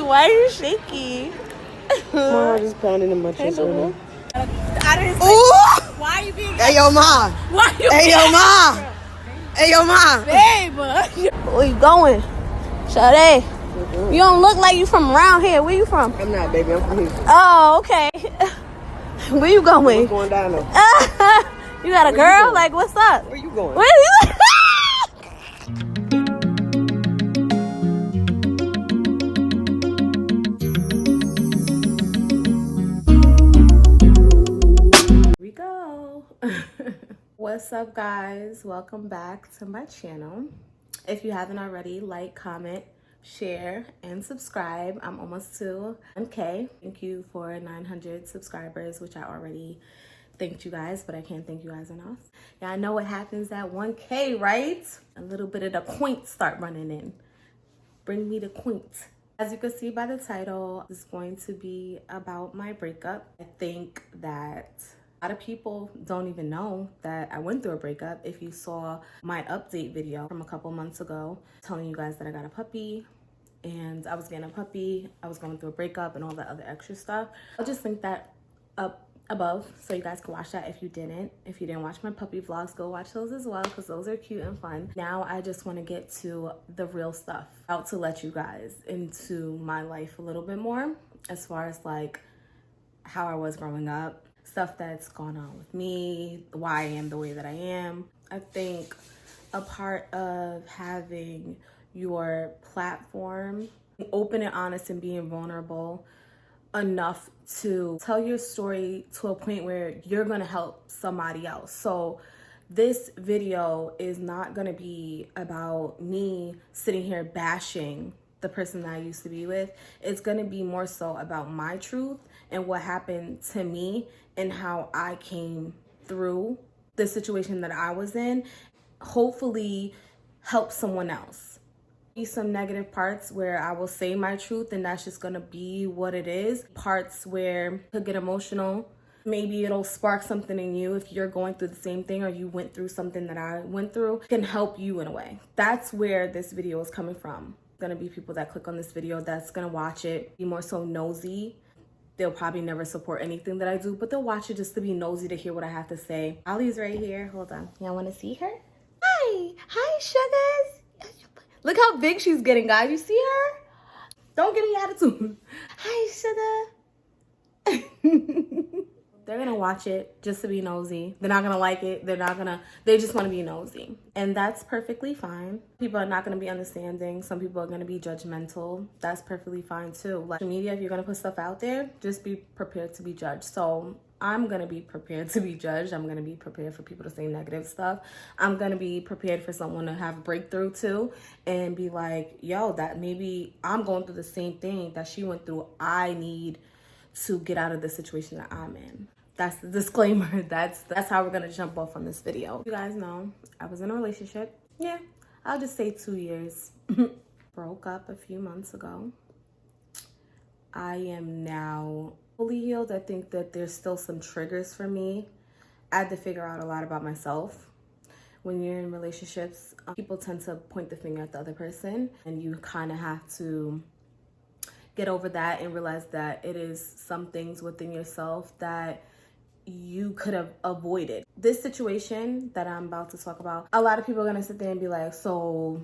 Why are you shaky? My heart is pounding in my chest right now. I didn't say, why are you being Hey, yo, ma. Why are you Hey, yo, ma. Hey, yo, ma. Babe. Where you going? Sade. You don't look like you from around here. Where you from? I'm not, baby. I'm from here. Oh, okay. Where you going? What's going down, though? You got a girl? Like, what's up? Where you going? Where you? We go. What's up, guys? Welcome back to my channel. If you haven't already, like, comment, share, and subscribe. I'm almost to 1K. Thank you for 900 subscribers, which I already thanked you guys, but I can't thank you guys enough. Yeah, I know what happens at 1K, right? A little bit of the coins start running in. Bring me the coins. As you can see by the title, it's going to be about my breakup. I think that a lot of people don't even know that I went through a breakup. If you saw my update video from a couple months ago, telling you guys that I got a puppy and I was getting a puppy, I was going through a breakup and all that other extra stuff. I'll just link that up above so you guys can watch that if you didn't. If you didn't watch my puppy vlogs, go watch those as well because those are cute and fun. Now I just want to get to the real stuff. Out to let you guys into my life a little bit more as far as like how I was growing up, stuff that's gone on with me, why I am the way that I am. I think a part of having your platform, open and honest and being vulnerable enough to tell your story to a point where you're gonna help somebody else. So this video is not gonna be about me sitting here bashing the person that I used to be with. It's gonna be more so about my truth and what happened to me and how I came through the situation that I was in. Hopefully help someone else. Some negative parts where I will say my truth and that's just gonna be what it is. Parts where I could get emotional. Maybe it'll spark something in you if you're going through the same thing or you went through something that I went through. It can help you in a way. That's where this video is coming from. Gonna be people that click on this video that's gonna watch it, be more so nosy. They'll probably never support anything that I do, but they'll watch it just to be nosy to hear what I have to say. Ollie's right here. Hold on. Y'all wanna see her? Hi. Hi, sugars. Look how big she's getting, guys. You see her? Don't give me attitude. Hi, sugar. They're gonna watch it just to be nosy. They're not gonna like it. They just wanna be nosy. And that's perfectly fine. People are not gonna be understanding. Some people are gonna be judgmental. That's perfectly fine too. Like social media, if you're gonna put stuff out there, just be prepared to be judged. So I'm gonna be prepared to be judged. I'm gonna be prepared for people to say negative stuff. I'm gonna be prepared for someone to have a breakthrough too and be like, yo, that maybe I'm going through the same thing that she went through. I need to get out of the situation that I'm in. That's the disclaimer. That's how we're gonna jump off on this video. You guys know I was in a relationship. Yeah, I'll just say 2 years. Broke up a few months ago. I am now fully healed. I think that there's still some triggers for me. I had to figure out a lot about myself. When you're in relationships, people tend to point the finger at the other person and you kind of have to get over that and realize that it is some things within yourself that you could have avoided. This situation that I'm about to talk about, a lot of people are gonna sit there and be like, so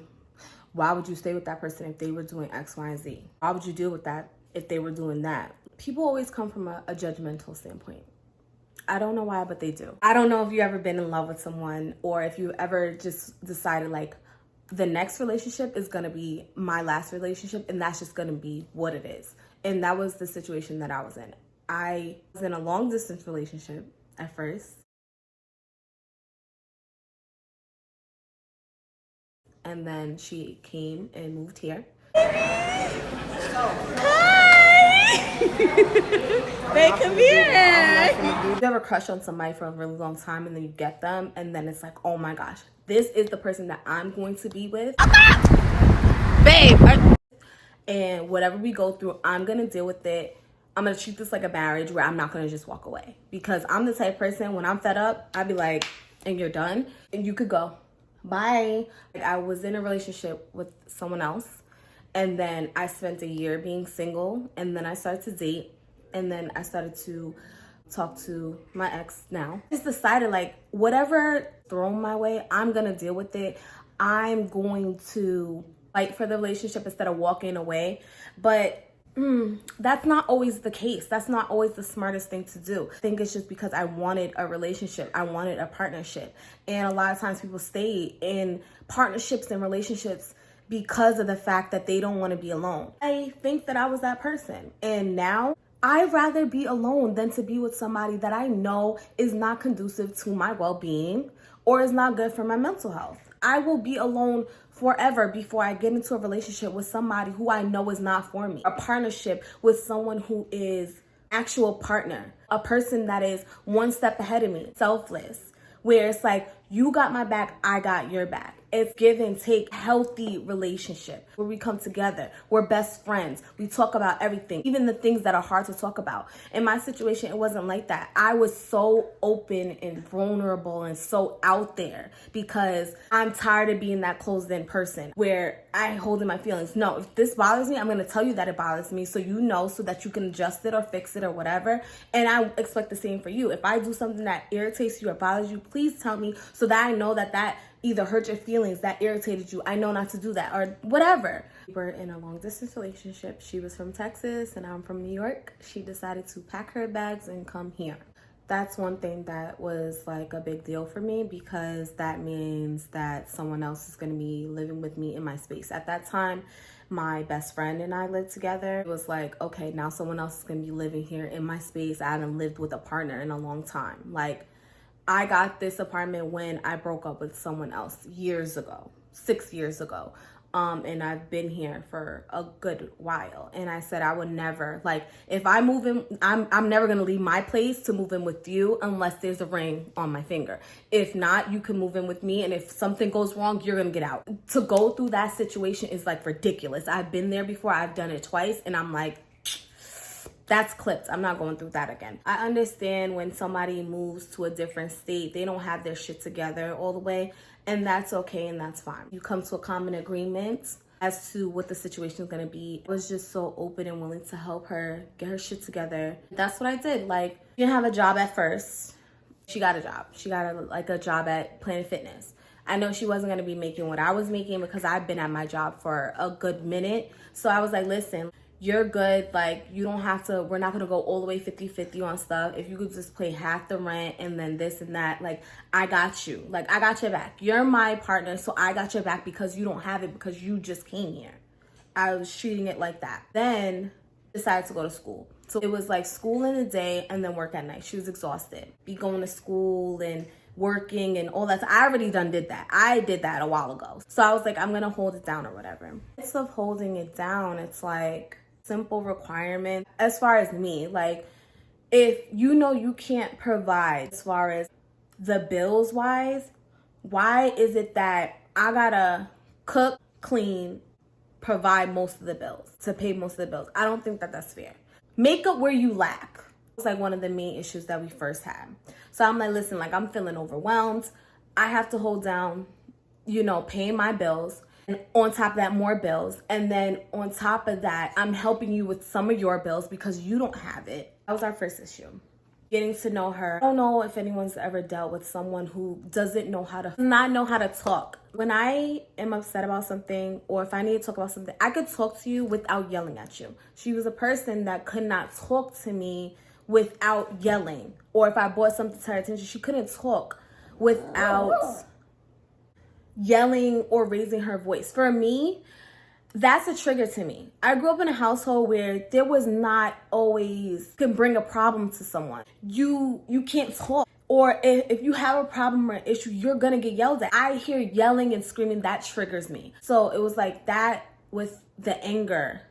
why would you stay with that person if they were doing X, Y, and Z? Why would you deal with that if they were doing that? People always come from a judgmental standpoint. I don't know why, but they do. I don't know if you've ever been in love with someone or if you ever just decided like the next relationship is gonna be my last relationship and that's just gonna be what it is. And that was the situation that I was in. I was in a long distance relationship at first. And then she came and moved here. Babe, come here. You ever crush on somebody for a really long time and then you get them and then it's like, oh my gosh, this is the person that I'm going to be with. Babe. And whatever we go through, I'm gonna deal with it. I'm gonna treat this like a marriage where I'm not gonna just walk away. Because I'm the type of person, when I'm fed up, I'd be like, and you're done, and you could go. Bye. Like, I was in a relationship with someone else And then I spent a year being single, and then I started to date, and then I started to talk to my ex now. I just decided, like, whatever thrown my way, I'm gonna deal with it. I'm going to fight for the relationship instead of walking away. But that's not always the case. That's not always the smartest thing to do. I think it's just because I wanted a relationship. I wanted a partnership. And a lot of times people stay in partnerships and relationships because of the fact that they don't want to be alone. I think that I was that person. And now I'd rather be alone than to be with somebody that I know is not conducive to my well-being or is not good for my mental health. I will be alone forever before I get into a relationship with somebody who I know is not for me. A partnership with someone who is actual partner, a person that is one step ahead of me, selfless, where it's like, you got my back, I got your back. It's give and take, healthy relationship where we come together. We're best friends. We talk about everything, even the things that are hard to talk about. In my situation, it wasn't like that. I was so open and vulnerable and so out there because I'm tired of being that closed in person where I hold in my feelings. No, if this bothers me, I'm going to tell you that it bothers me so you know, so that you can adjust it or fix it or whatever. And I expect the same for you. If I do something that irritates you or bothers you, please tell me so that I know that either hurt your feelings, that irritated you. I know not to do that or whatever. We're in a long distance relationship. She was from Texas and I'm from New York. She decided to pack her bags and come here. That's one thing that was like a big deal for me because that means that someone else is going to be living with me in my space. At that time, my best friend and I lived together. It was like, okay, now someone else is going to be living here in my space. I haven't lived with a partner in a long time. Like, I got this apartment when I broke up with someone else years ago, 6 years ago. And I've been here for a good while. And I said I would never, like, if I move in, I'm never going to leave my place to move in with you unless there's a ring on my finger. If not, you can move in with me. And if something goes wrong, you're going to get out. To go through that situation is like ridiculous. I've been there before. I've done it twice. And I'm like, that's clipped. I'm not going through that again. I understand when somebody moves to a different state, they don't have their shit together all the way, and that's okay and that's fine. You come to a common agreement as to what the situation is going to be. I was just so open and willing to help her get her shit together. That's what I did. Like, she didn't have a job at first. She got a job. She got a job at Planet Fitness. I know she wasn't going to be making what I was making because I've been at my job for a good minute. So I was like, listen, you're good. Like, you don't have to, we're not going to go all the way 50-50 on stuff. If you could just pay half the rent and then this and that, like, I got you. Like, I got your back. You're my partner, so I got your back because you don't have it because you just came here. I was treating it like that. Then decided to go to school. So it was like school in the day and then work at night. She was exhausted. Be going to school and working and all that. So I already did that. I did that a while ago. So I was like, I'm going to hold it down or whatever. Instead of holding it down, it's like simple requirement. As far as me, like, if you know you can't provide as far as the bills wise, why is it that I gotta cook, clean, provide most of the bills, to pay most of the bills? I don't think that that's fair. Make up where you lack. It's like one of the main issues that we first had. So I'm like, listen, like, I'm feeling overwhelmed. I have to hold down, paying my bills. And on top of that, more bills. And then on top of that, I'm helping you with some of your bills because you don't have it. That was our first issue. Getting to know her. I don't know if anyone's ever dealt with someone who doesn't know how to talk. When I am upset about something or if I need to talk about something, I could talk to you without yelling at you. She was a person that could not talk to me without yelling. Or if I brought something to her attention, she couldn't talk without yelling or raising her voice. For me, that's a trigger to me. I grew up in a household where there was not always can bring a problem to someone. You can't talk. Or if you have a problem or an issue, you're gonna get yelled at. I hear yelling and screaming, that triggers me. So it was like that with the anger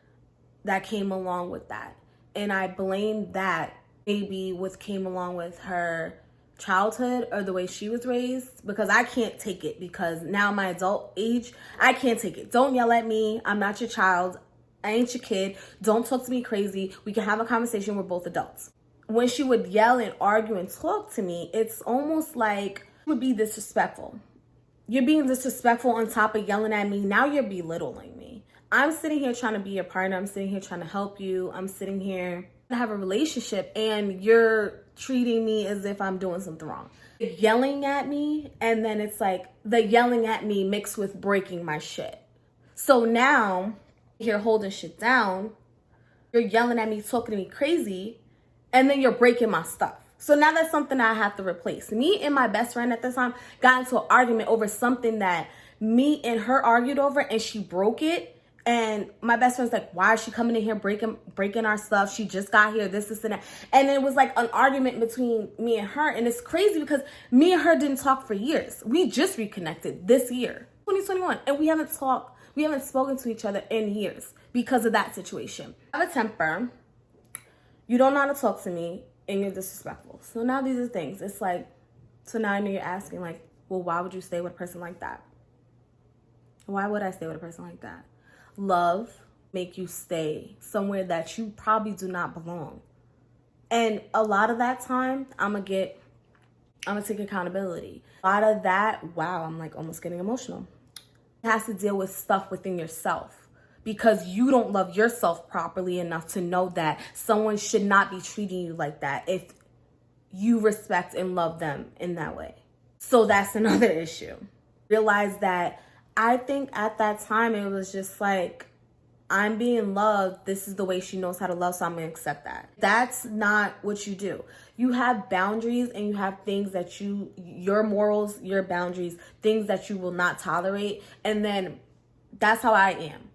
that came along with that. And I blamed that maybe what came along with her childhood or the way she was raised, because I can't take it, because now my adult age, I can't take it. Don't yell at me. I'm not your child. I ain't your kid. Don't talk to me crazy. We can have a conversation. We're both adults. When she would yell and argue and talk to me, it's almost like she would be disrespectful. You're being disrespectful on top of yelling at me. Now you're belittling me. I'm sitting here trying to be your partner. I'm sitting here trying to help you. I'm sitting here to have a relationship, and you're treating me as if I'm doing something wrong. Yelling at me, and then it's like the yelling at me mixed with breaking my shit. So now you're holding shit down. You're yelling at me, talking to me crazy, and then you're breaking my stuff. So now that's something I have to replace. Me and my best friend at the time got into an argument over something that me and her argued over, and she broke it. And my best friend's like, why is she coming in here breaking our stuff? She just got here, this and that. And it was like an argument between me and her. And it's crazy because me and her didn't talk for years. We just reconnected this year, 2021. And we haven't spoken to each other in years because of that situation. I have a temper. You don't know how to talk to me, and you're disrespectful. So now these are things. It's like, so now I know you're asking, like, well, why would you stay with a person like that? Why would I stay with a person like that? Love make you stay somewhere that you probably do not belong. And a lot of that time, I'm gonna take accountability. A lot of that, wow, I'm like almost getting emotional. It has to deal with stuff within yourself because you don't love yourself properly enough to know that someone should not be treating you like that if you respect and love them in that way. So that's another issue. Realize that I think at that time it was just like, I'm being loved. This is the way she knows how to love, so I'm going to accept that. That's not what you do. You have boundaries and you have things that your morals, your boundaries, things that you will not tolerate. And then that's how I am.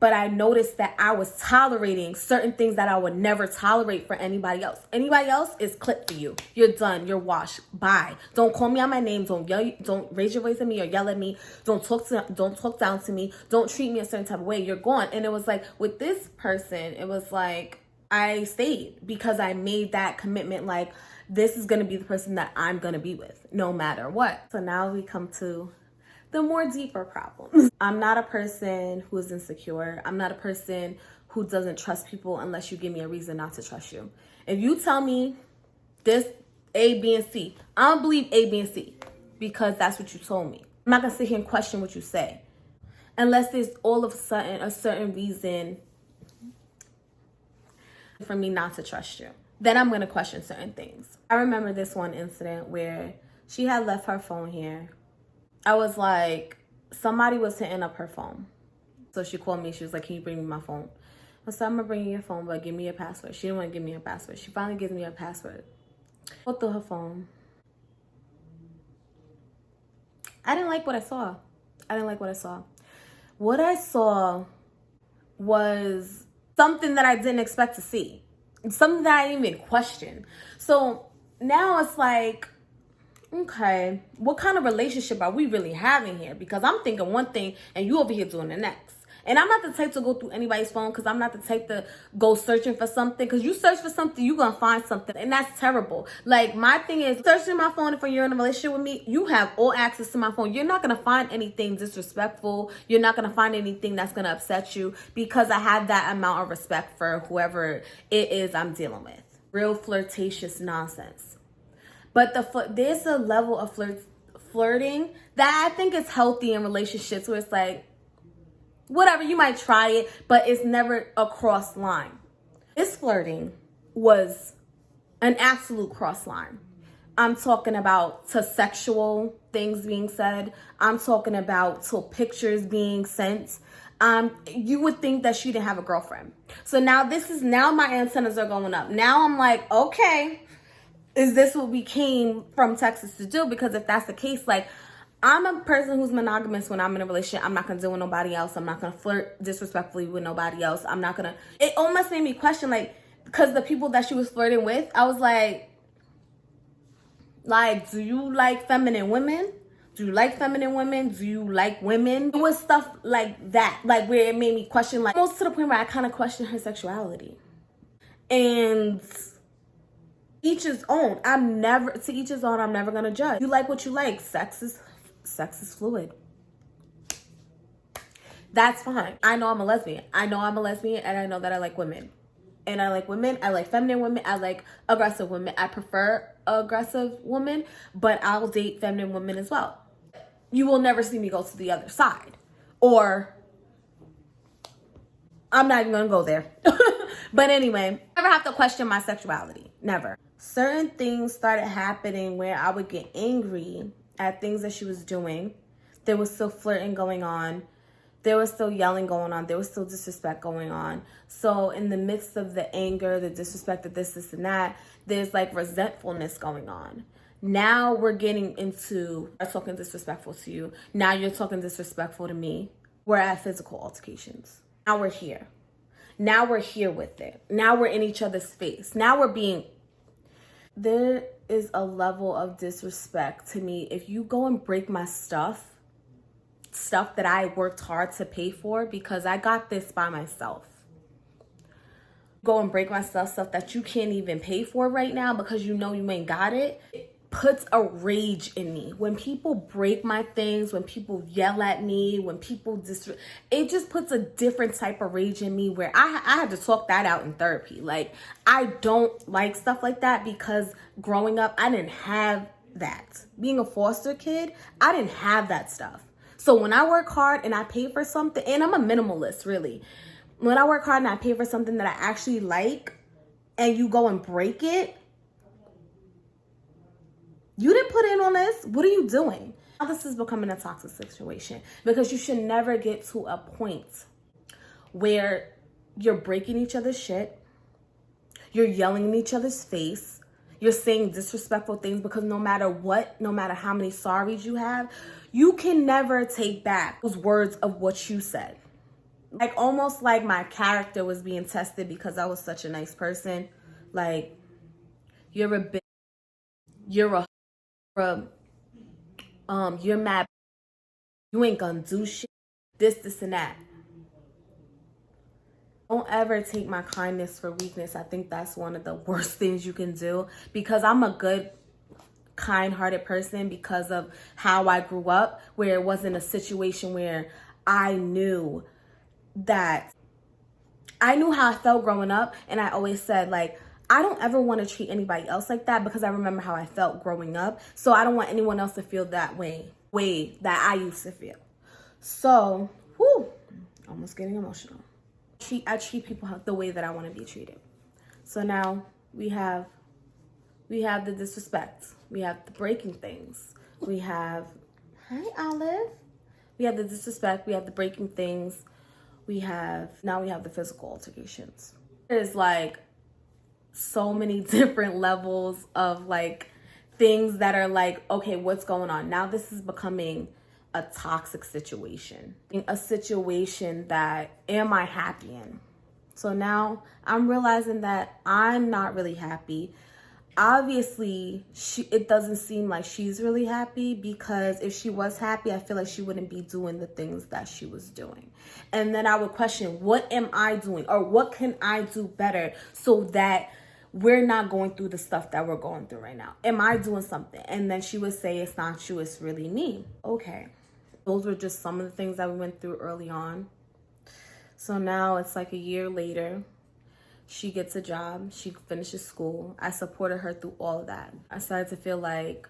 But I noticed that I was tolerating certain things that I would never tolerate for anybody else. Anybody else is clipped for you. You're done. You're washed. Bye. Don't call me on my name. Don't yell. Don't raise your voice at me or yell at me. Don't talk down to me. Don't treat me a certain type of way. You're gone. And it was like with this person, it was like I stayed because I made that commitment. Like this is gonna be the person that I'm gonna be with, no matter what. So now we come to the more deeper problems. I'm not a person who is insecure. I'm not a person who doesn't trust people unless you give me a reason not to trust you. If you tell me this A, B, and C, I don't believe A, B, and C because that's what you told me. I'm not gonna sit here and question what you say unless there's all of a sudden a certain reason for me not to trust you. Then I'm gonna question certain things. I remember this one incident where she had left her phone here. I was like, somebody was hitting up her phone. So she called me. She was like, can you bring me my phone? I said, I'm going to bring you your phone, but give me your password. She didn't want to give me her password. She finally gives me her password. I go through her phone. I didn't like what I saw. What I saw was something that I didn't expect to see. Something that I didn't even question. So now it's like, okay, what kind of relationship are we really having here? Because I'm thinking one thing and you over here doing the next. And I'm not the type to go through anybody's phone because I'm not the type to go searching for something. Because you search for something, you're going to find something. And that's terrible. Like, my thing is, searching my phone, if you're in a relationship with me, you have all access to my phone. You're not going to find anything disrespectful. You're not going to find anything that's going to upset you because I have that amount of respect for whoever it is I'm dealing with. Real flirtatious nonsense. But there's a level of flirting that I think is healthy in relationships where it's like, whatever, you might try it, but it's never a cross line. This flirting was an absolute cross line. I'm talking about to sexual things being said. I'm talking about to pictures being sent. You would think that she didn't have a girlfriend. So now my antennas are going up. Now I'm like, okay, is this what we came from Texas to do? Because if that's the case, like, I'm a person who's monogamous when I'm in a relationship. I'm not going to deal with nobody else. I'm not going to flirt disrespectfully with nobody else. It almost made me question, like, because the people that she was flirting with, I was like, do you like feminine women? Do you like feminine women? Do you like women? It was stuff like that, like where it made me question, like, almost to the point where I kind of questioned her sexuality. And each his own. I'm never gonna judge. You like what you like. Sex is fluid. That's fine. I know I'm a lesbian. And I know that I like women. And I like women. I like feminine women. I like aggressive women. I prefer aggressive women, but I'll date feminine women as well. You will never see me go to the other side or I'm not even gonna go there. But anyway, I never have to question my sexuality. Never. Certain things started happening where I would get angry at things that she was doing. There was still flirting going on. There was still yelling going on. There was still disrespect going on. So in the midst of the anger, the disrespect, the this, and that, there's like resentfulness going on. Now we're getting into, I'm talking disrespectful to you. Now you're talking disrespectful to me. We're at physical altercations. Now we're here. Now we're here with it. Now we're in each other's face. Now we're being... There is a level of disrespect to me. If you go and break my stuff that I worked hard to pay for because I got this by myself. Go and break my stuff that you can't even pay for right now because you know you ain't got it. It puts a rage in me. When people break my things, when people yell at me, when people it just puts a different type of rage in me where I had to talk that out in therapy. Like, I don't like stuff like that because growing up, I didn't have that. Being a foster kid, I didn't have that stuff. So when I work hard and I pay for something, and I'm a minimalist, really. When I work hard and I pay for something that I actually like, and you go and break it, you didn't put in on this. What are you doing? Now this is becoming a toxic situation because you should never get to a point where you're breaking each other's shit, you're yelling in each other's face, you're saying disrespectful things because no matter what, no matter how many sorries you have, you can never take back those words of what you said. Like, almost like my character was being tested because I was such a nice person. Like, you're a bitch, you're you're mad, you ain't gonna do shit, this and that. Don't ever take my kindness for weakness. I think that's one of the worst things you can do because I'm a good, kind-hearted person because of how I grew up, where it wasn't a situation where I knew how I felt growing up. And I always said, like, I don't ever want to treat anybody else like that because I remember how I felt growing up. So I don't want anyone else to feel that way that I used to feel. So, almost getting emotional. I treat people the way that I want to be treated. So now we have the disrespect. We have the breaking things. We have, hi Olive. We have the disrespect. We have the breaking things. Now we have the physical altercations. There's like so many different levels of like things that are like, okay, what's going on? Now this is becoming a toxic situation. A situation that, am I happy in? So now I'm realizing that I'm not really happy. Obviously, it doesn't seem like she's really happy because if she was happy, I feel like she wouldn't be doing the things that she was doing. And then I would question, what am I doing? Or what can I do better so that we're not going through the stuff that we're going through right now? Am I doing something? And then she would say, it's not you, it's really me. Okay. Those were just some of the things that we went through early on. So now it's like a year later. She gets a job. She finishes school. I supported her through all of that. I started to feel like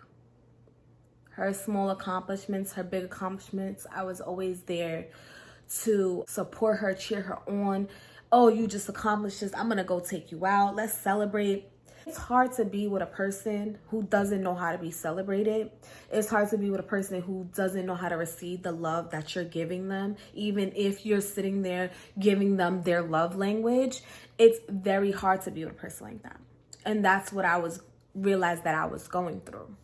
her small accomplishments, her big accomplishments, I was always there to support her, cheer her on. Oh, you just accomplished this. I'm going to go take you out. Let's celebrate. It's hard to be with a person who doesn't know how to be celebrated. It's hard to be with a person who doesn't know how to receive the love that you're giving them. Even if you're sitting there giving them their love language, it's very hard to be with a person like that. And that's what realized that I was going through.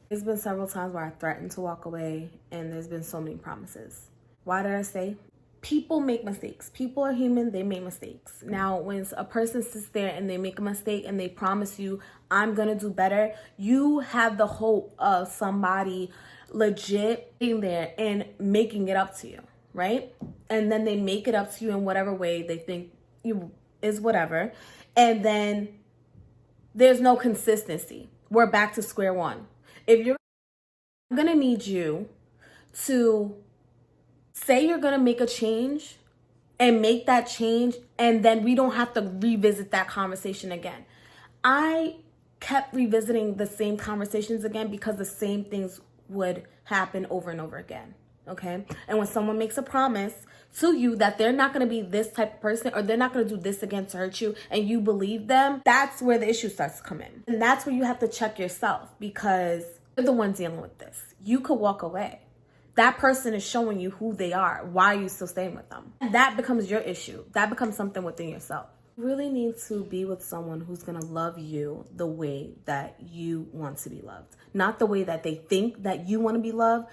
There's been several times where I threatened to walk away, and there's been so many promises. Why did I say? People make mistakes. People are human. They make mistakes. Now, when a person sits there and they make a mistake and they promise you, I'm going to do better, you have the hope of somebody legit being there and making it up to you, right? And then they make it up to you in whatever way they think is whatever. And then there's no consistency. We're back to square one. If you're going to need you to say you're going to make a change and make that change, and then we don't have to revisit that conversation again. I kept revisiting the same conversations again because the same things would happen over and over again. okay? And when someone makes a promise to you that they're not going to be this type of person or they're not going to do this again to hurt you and you believe them, that's where the issue starts to come in. And that's where you have to check yourself because you're the one dealing with this. You could walk away. That person is showing you who they are. Why are you still staying with them? That becomes your issue. That becomes something within yourself. You really need to be with someone who's going to love you the way that you want to be loved. Not the way that they think that you want to be loved.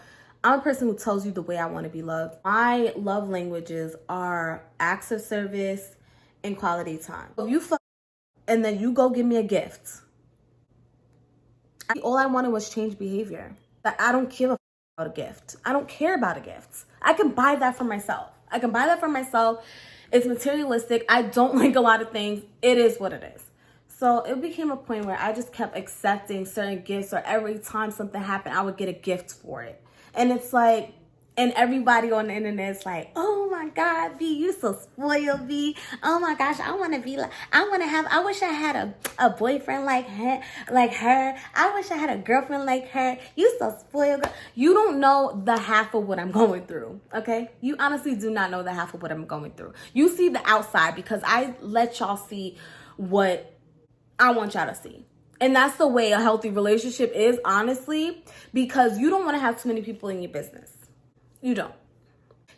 I'm a person who tells you the way I want to be loved. My love languages are acts of service and quality time. If you fuck and then you go give me a gift, all I wanted was change behavior. That I don't give a about a gift. I don't care about a gift. I can buy that for myself. It's materialistic. I don't like a lot of things. It is what it is. So it became a point where I just kept accepting certain gifts, or every time something happened, I would get a gift for it. And it's like, and everybody on the internet is like, oh my God, B, you so spoiled, B. Oh my gosh, I wish I had a boyfriend like her. I wish I had a girlfriend like her. You so spoiled. You don't know the half of what I'm going through, okay? You honestly do not know the half of what I'm going through. You see the outside because I let y'all see what I want y'all to see. And that's the way a healthy relationship is, honestly, because you don't want to have too many people in your business. You don't.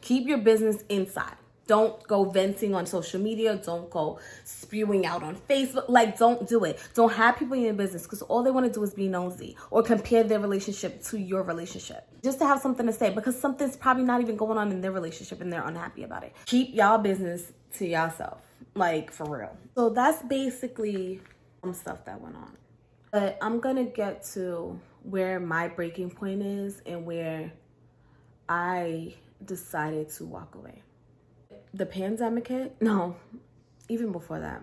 Keep your business inside. Don't go venting on social media. Don't go spewing out on Facebook. Like, don't do it. Don't have people in your business because all they want to do is be nosy or compare their relationship to your relationship. Just to have something to say because something's probably not even going on in their relationship and they're unhappy about it. Keep y'all business to yourself. Like, for real. So that's basically some stuff that went on. But I'm going to get to where my breaking point is and where I decided to walk away. The pandemic hit? No, even before that.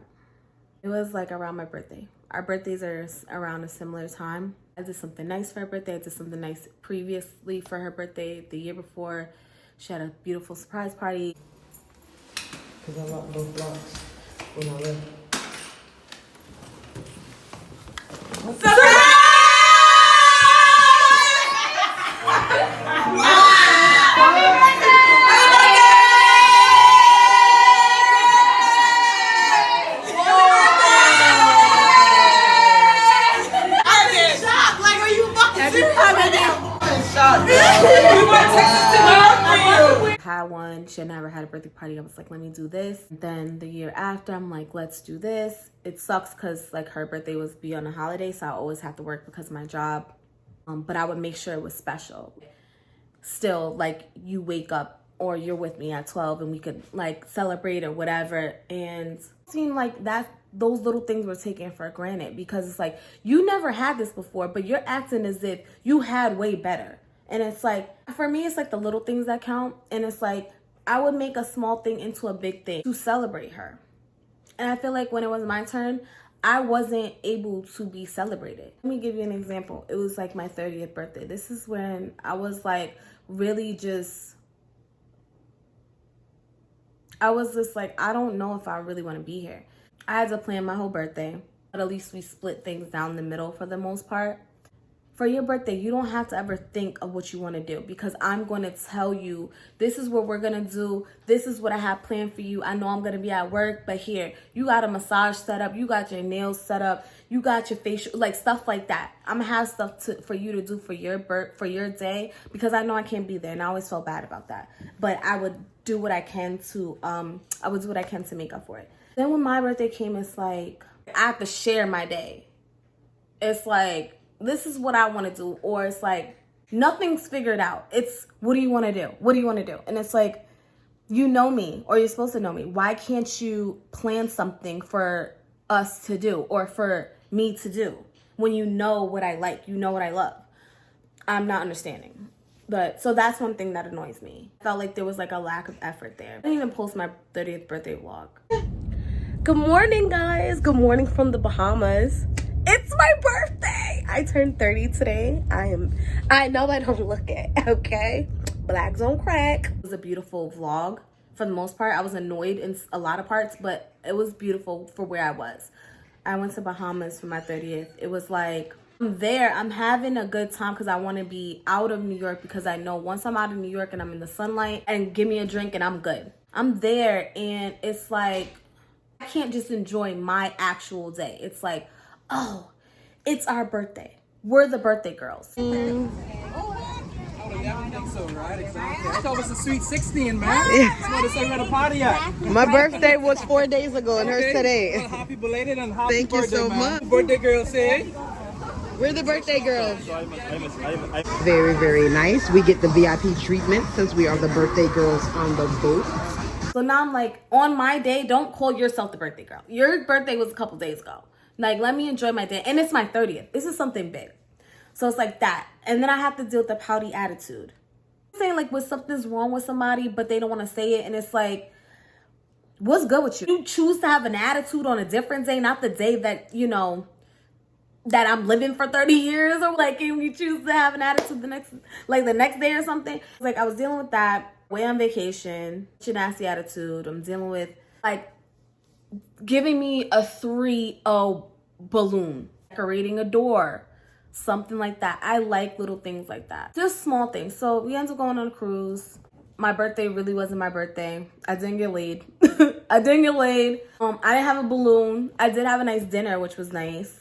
It was like around my birthday. Our birthdays are around a similar time. I did something nice for her birthday. I did something nice previously for her birthday the year before. She had a beautiful surprise party. Because I locked both blocks when I left. Had one. She had never had a birthday party. I was like, let me do this. Then the year after, I'm like, let's do this. It sucks because like her birthday was be on a holiday, so I always have to work because of my job. But I would make sure it was special. Still, like, you wake up or you're with me at 12 and we could like celebrate or whatever. And it seemed like those little things were taken for granted because it's like, you never had this before, but you're acting as if you had way better. And it's like, for me, it's like the little things that count. And it's like, I would make a small thing into a big thing to celebrate her. And I feel like when it was my turn, I wasn't able to be celebrated. Let me give you an example. It was like my 30th birthday. This is when I was like really just, I was just like, I don't know if I really want to be here. I had to plan my whole birthday, but at least we split things down the middle for the most part. For your birthday, you don't have to ever think of what you want to do because I'm going to tell you, this is what we're going to do. This is what I have planned for you. I know I'm going to be at work, but here, you got a massage set up. You got your nails set up. You got your facial, like stuff like that. I'm going to have stuff for you to do for your day because I know I can't be there. And I always felt bad about that. But I would do what I can to, make up for it. Then when my birthday came, it's like, I have to share my day. It's like, this is what I want to do. Or it's like, nothing's figured out. It's, what do you want to do? What do you want to do? And it's like, you know me, or you're supposed to know me. Why can't you plan something for us to do or for me to do when you know what I like, you know what I love? I'm not understanding. But so that's one thing that annoys me. I felt like there was like a lack of effort there. I didn't even post my 30th birthday vlog. Good morning, guys. Good morning from the Bahamas. It's my birthday. I turned 30 today. I know I don't look it, okay? Blacks on crack. It was a beautiful vlog for the most part. I was annoyed in a lot of parts, but it was beautiful for where I was. I went to Bahamas for my 30th. It was like I'm there. I'm having a good time because I want to be out of New York, because I know once I'm out of New York and I'm in the sunlight and give me a drink and I'm good. I'm there, and it's like I can't just enjoy my actual day. It's like, oh, it's our birthday. We're the birthday girls. Yeah, I think so, right? Exactly. I thought it was a sweet 16, man. That's what it's like at a party at. My birthday was 4 days ago and hers today. Well, happy belated and happy Thank you birthday, so man. much. Birthday girl, say. We're the birthday girls. Very, very nice. We get the VIP treatment since we are the birthday girls on the boat. So now I'm like, on my day, don't call yourself the birthday girl. Your birthday was a couple days ago. Like, let me enjoy my day. And it's my 30th. This is something big. So it's like that. And then I have to deal with the pouty attitude. I'm saying like when something's wrong with somebody, but they don't want to say it. And it's like, what's good with you? You choose to have an attitude on a different day, not the day that, you know, that I'm living for 30 years. Or like, if you choose to have an attitude the next day or something. Like, I was dealing with that. Way on vacation, nasty attitude. I'm dealing with like giving me a 3-0 balloon, decorating a door, something like that. I like little things like that, just small things. So we ended up going on a cruise. My birthday really wasn't my birthday. I didn't get laid. I didn't get laid. I didn't have a balloon. I did have a nice dinner, which was nice.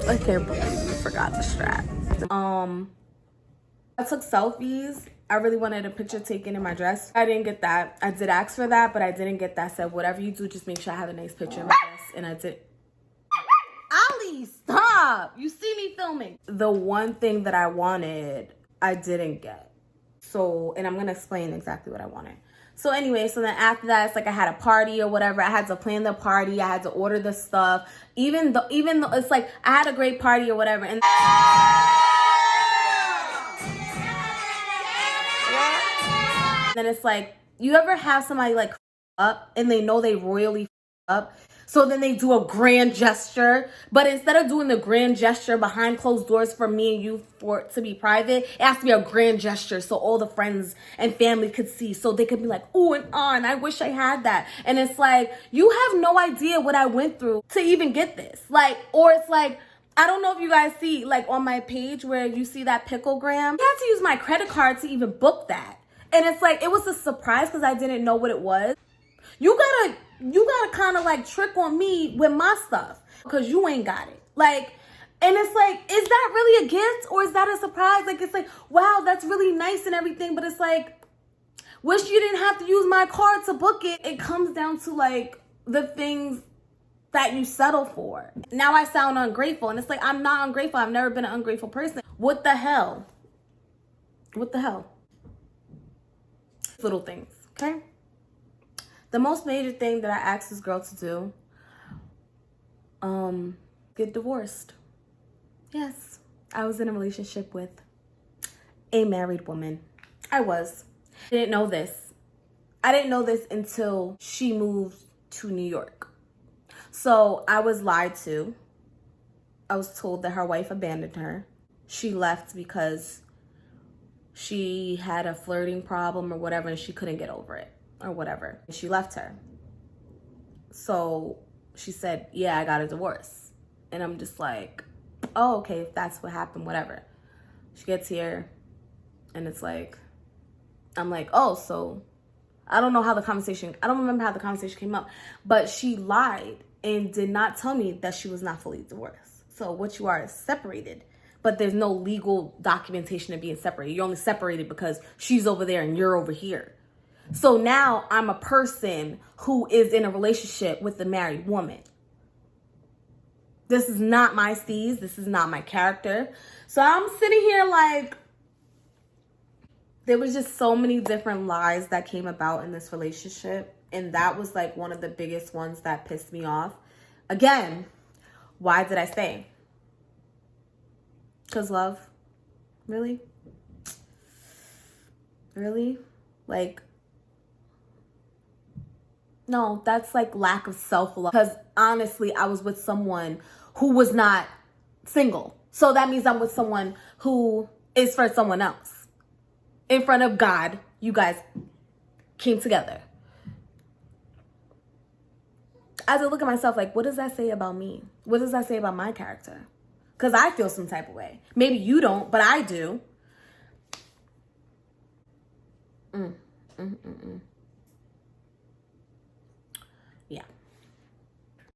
I can't believe we forgot the strap. I took selfies. I really wanted a picture taken in my dress. I didn't get that. I did ask for that, but I didn't get that. I said, whatever you do, just make sure I have a nice picture in my dress. And I did. Ali, stop. You see me filming. The one thing that I wanted, I didn't get. So, and I'm going to explain exactly what I wanted. So anyway, so then after that, it's like I had a party or whatever. I had to plan the party. I had to order the stuff. Even though it's like I had a great party or whatever. And then it's like, you ever have somebody like up and they know they royally up? So then they do a grand gesture, but instead of doing the grand gesture behind closed doors for me and you for it to be private, it has to be a grand gesture so all the friends and family could see, so they could be like, ooh and on, I wish I had that. And it's like, you have no idea what I went through to even get this. Like, or it's like, I don't know if you guys see, like on my page where you see that picklegram, I had to use my credit card to even book that. And it's like, it was a surprise because I didn't know what it was. You gotta kind of like trick on me with my stuff because you ain't got it. Like, and it's like, is that really a gift or is that a surprise? Like, it's like, wow, that's really nice and everything. But it's like, wish you didn't have to use my card to book it. It comes down to like the things that you settle for. Now I sound ungrateful. And it's like, I'm not ungrateful. I've never been an ungrateful person. What the hell? What the hell? Little things, okay? The most major thing that I asked this girl to do, get divorced. Yes, I was in a relationship with a married woman. I didn't know this. I didn't know this until she moved to New York. So I was lied to. I was told that her wife abandoned her. She left because she had a flirting problem or whatever and she couldn't get over it. Or whatever. She left her. So she said, yeah, I got a divorce. And I'm just like, oh, okay, if that's what happened, whatever. She gets here and it's like, I'm like, oh, so I don't remember how the conversation came up, but she lied and did not tell me that she was not fully divorced. So what you are is separated, but there's no legal documentation of being separated. You're only separated because she's over there and you're over here. So now I'm a person who is in a relationship with a married woman. This is not my steez. This is not my character. So I'm sitting here like, there was just so many different lies that came about in this relationship. And that was like one of the biggest ones that pissed me off. Again, why did I stay? Because love? Really? Really? Like, no, that's like lack of self-love. Because honestly, I was with someone who was not single. So that means I'm with someone who is for someone else. In front of God, you guys came together. as I look at myself, like, what does that say about me? What does that say about my character? Because I feel some type of way. Maybe you don't, but I do. Yeah.